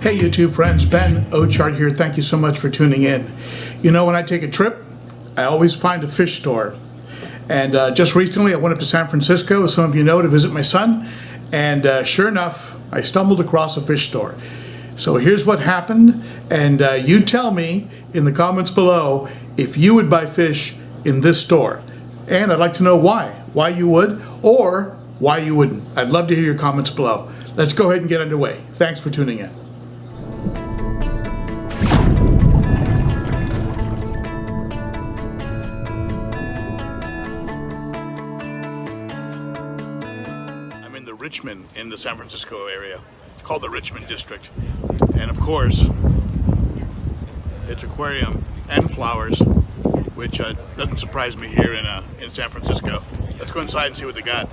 Hey YouTube friends, Ben Ochart here. Thank you so much for tuning in. You know, when I take a trip, I always find a fish store. And just recently I went up to San Francisco, as some of you know, to visit my son. And sure enough, I stumbled across a fish store. So here's what happened. And you tell me in the comments below if you would buy fish in this store. And I'd like to know why you would, or why you wouldn't. I'd love to hear your comments below. Let's go ahead and get underway. Thanks for tuning in. Richmond in the San Francisco area. It's called the Richmond district. And of course, it's Aquarium and Flowers, which doesn't surprise me here in San Francisco. Let's go inside and see what they got.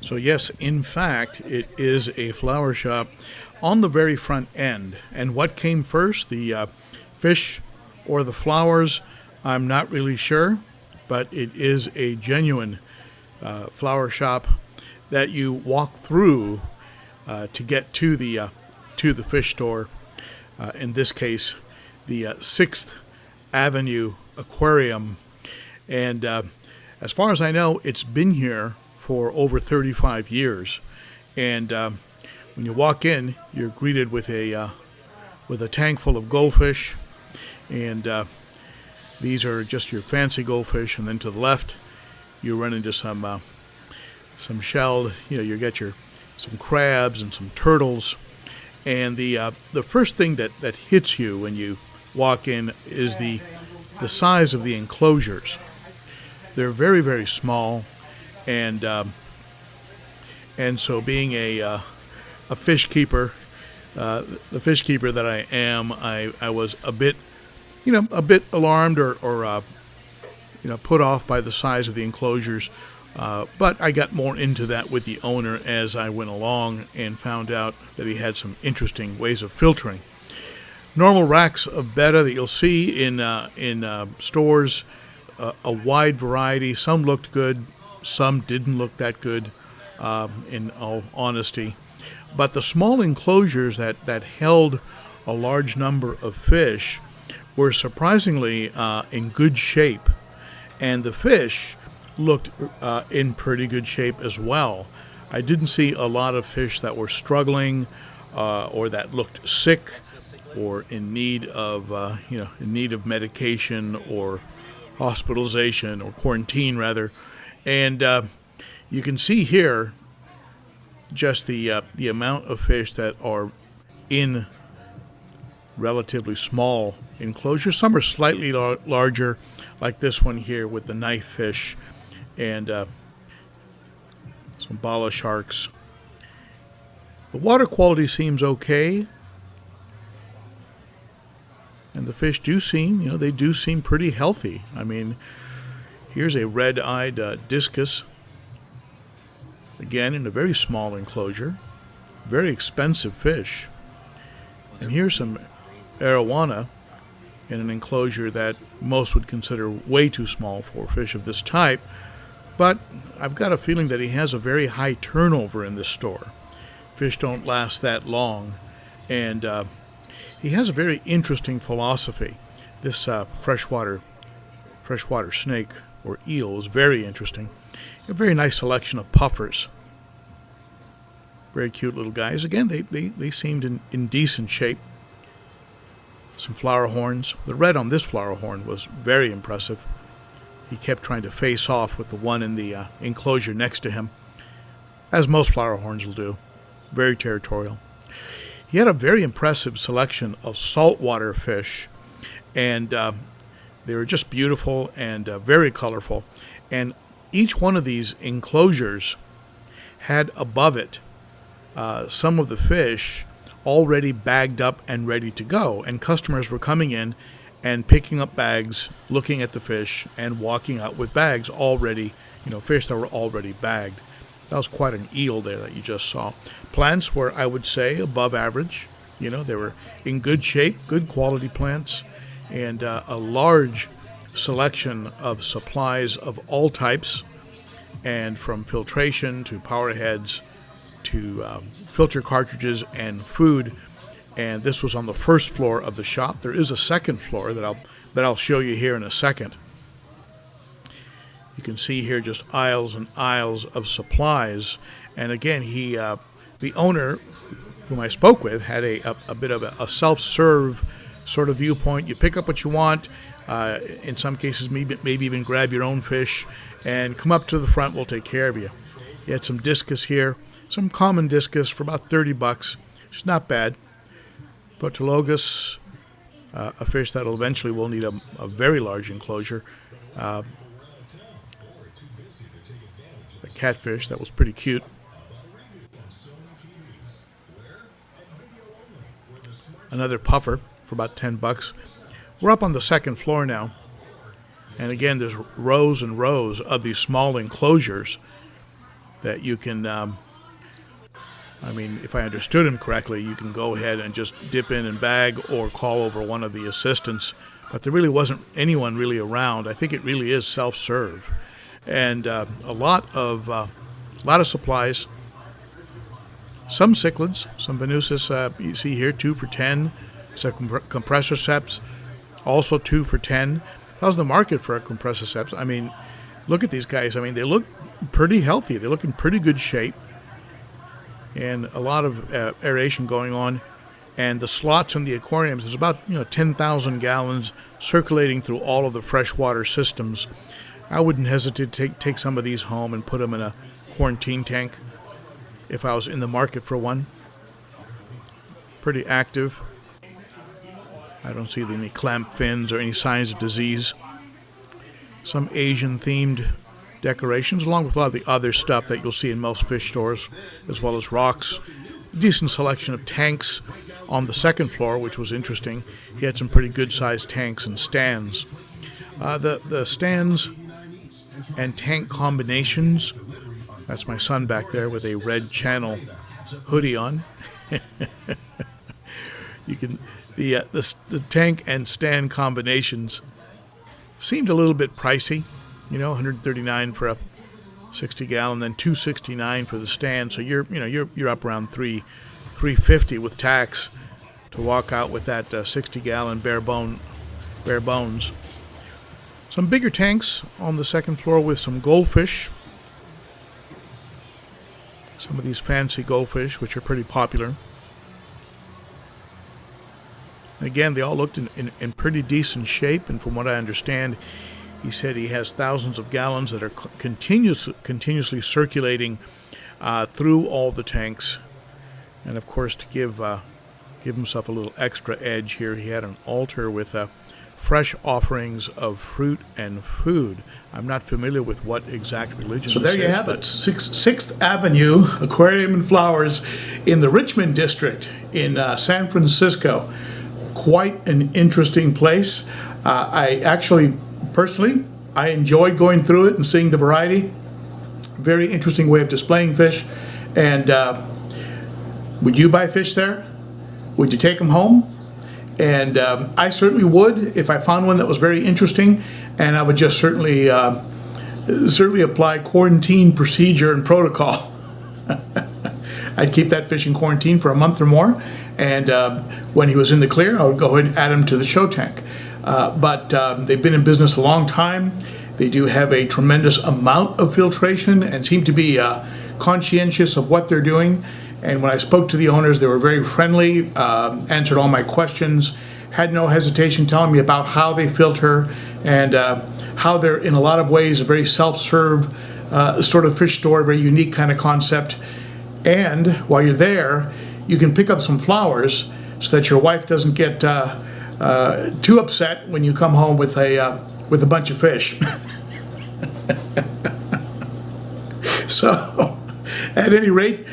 So yes, in fact, it is a flower shop on the very front end. And what came first, the fish or the flowers? I'm not really sure, but it is a genuine flower shop that you walk through to get to the fish store. In this case, the 6th Avenue Aquarium, and as far as I know, it's been here for over 35 years. And when you walk in, you're greeted with a tank full of goldfish, and these are just your fancy goldfish. And then to the left, you run into some shelled, you get some crabs and some turtles. And the first thing that hits you when you walk in is the size of the enclosures. They're very, very small, and so being a fish keeper, the fish keeper that I am, I was a bit alarmed or put off by the size of the enclosures, but I got more into that with the owner as I went along and found out that he had some interesting ways of filtering. Normal racks of betta that you'll see in stores, a wide variety. Some looked good, some didn't look that good, in all honesty. But the small enclosures that held a large number of fish were surprisingly in good shape. And the fish looked in pretty good shape as well. I didn't see a lot of fish that were struggling or that looked sick or in need of medication or hospitalization or quarantine rather. And you can see here just the amount of fish that are in relatively small enclosures. Some are slightly larger, like this one here with the knife fish and some bala sharks. The water quality seems okay, and the fish do seem, they do seem pretty healthy. I mean, here's a red-eyed discus, again in a very small enclosure, very expensive fish. And here's some arowana in an enclosure that most would consider way too small for fish of this type. But I've got a feeling that he has a very high turnover in this store. Fish don't last that long. And he has a very interesting philosophy. This freshwater snake or eel is very interesting. A very nice selection of puffers. Very cute little guys. Again, they seemed in decent shape. Some flower horns. The red on this flower horn was very impressive. He kept trying to face off with the one in the enclosure next to him, as most flower horns will do. Very territorial. He had a very impressive selection of saltwater fish, and they were just beautiful and very colorful. And each one of these enclosures had above it some of the fish already bagged up and ready to go, and customers were coming in and picking up bags, looking at the fish, and walking out with bags already, fish that were already bagged. That was quite an eel there that you just saw. Plants were, I would say, above average. They were in good shape, good quality plants, and a large selection of supplies of all types, and from filtration to power heads to filter cartridges and food. And this was on the first floor of the shop. There is a second floor that I'll show you here in a second. You can see here just aisles and aisles of supplies. And again, the owner whom I spoke with had a bit of a self-serve sort of viewpoint. You pick up what you want. In some cases, maybe even grab your own fish and come up to the front. We'll take care of you. He had some discus here, some common discus for about $30. It's not bad. Protologus, a fish that eventually will need a very large enclosure. A catfish that was pretty cute. Another puffer for about $10. We're up on the second floor now. And again, there's rows and rows of these small enclosures that you can, if I understood him correctly, you can go ahead and just dip in and bag or call over one of the assistants. But there really wasn't anyone really around. I think it really is self-serve. And a lot of supplies. Some cichlids, some Venusis, you see here, 2 for $10. Some compressor seps, also 2 for $10. How's the market for a compressor seps? I mean, look at these guys. I mean, they look pretty healthy. They look in pretty good shape. And a lot of aeration going on. And the slots in the aquariums, there's about 10,000 gallons circulating through all of the freshwater systems. I wouldn't hesitate to take some of these home and put them in a quarantine tank if I was in the market for one. Pretty active. I don't see any clamp fins or any signs of disease. Some Asian-themed decorations, along with a lot of the other stuff that you'll see in most fish stores, as well as rocks. Decent selection of tanks on the second floor, which was interesting. He had some pretty good-sized tanks and stands. The stands and tank combinations. That's my son back there with a red channel hoodie on. You can the tank and stand combinations seemed a little bit pricey, $139 for a 60-gallon, then $269 for the stand. So you're up around $350 with tax to walk out with that 60-gallon bare bones. Some bigger tanks on the second floor with some goldfish. Some of these fancy goldfish, which are pretty popular. Again, they all looked in pretty decent shape, and from what I understand, he said he has thousands of gallons that are continuously circulating through all the tanks. And of course, to give himself a little extra edge here, he had an altar with fresh offerings of fruit and food. I'm not familiar with what exact religion. So there you have it, 6th Avenue Aquarium and Flowers in the Richmond district in San Francisco. Quite an interesting place. I actually, personally, I enjoyed going through it and seeing the variety. Very interesting way of displaying fish. And would you buy fish there? Would you take them home? And I certainly would if I found one that was very interesting, and I would just certainly apply quarantine procedure and protocol. I'd keep that fish in quarantine for a month or more, and when he was in the clear, I would go ahead and add him to the show tank. But they've been in business a long time. They do have a tremendous amount of filtration and seem to be conscientious of what they're doing. And when I spoke to the owners, they were very friendly, answered all my questions, had no hesitation telling me about how they filter and how they're, in a lot of ways, a very self-serve sort of fish store, very unique kind of concept. And while you're there, you can pick up some flowers so that your wife doesn't get too upset when you come home with a bunch of fish. So, at any rate,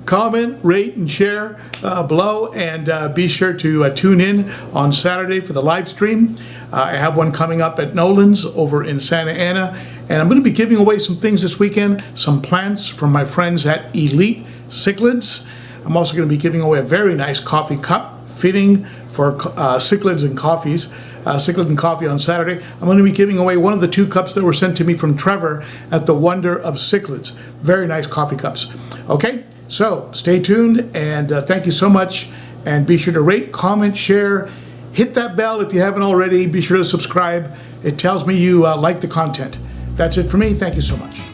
comment, rate, and share below, and be sure to tune in on Saturday for the live stream. I have one coming up at Nolan's over in Santa Ana, and I'm going to be giving away some things this weekend, some plants from my friends at Elite Cichlids. I'm also going to be giving away a very nice coffee cup fitting for cichlids and coffees. Cichlid and coffee on Saturday. I'm going to be giving away one of the 2 cups that were sent to me from Trevor at the Wonder of Cichlids. Very nice coffee cups. Okay, So stay tuned, and thank you so much. And be sure to rate, comment, share, hit that bell if you haven't already. Be sure to subscribe. It tells me you like the content. That's it for me. Thank you so much.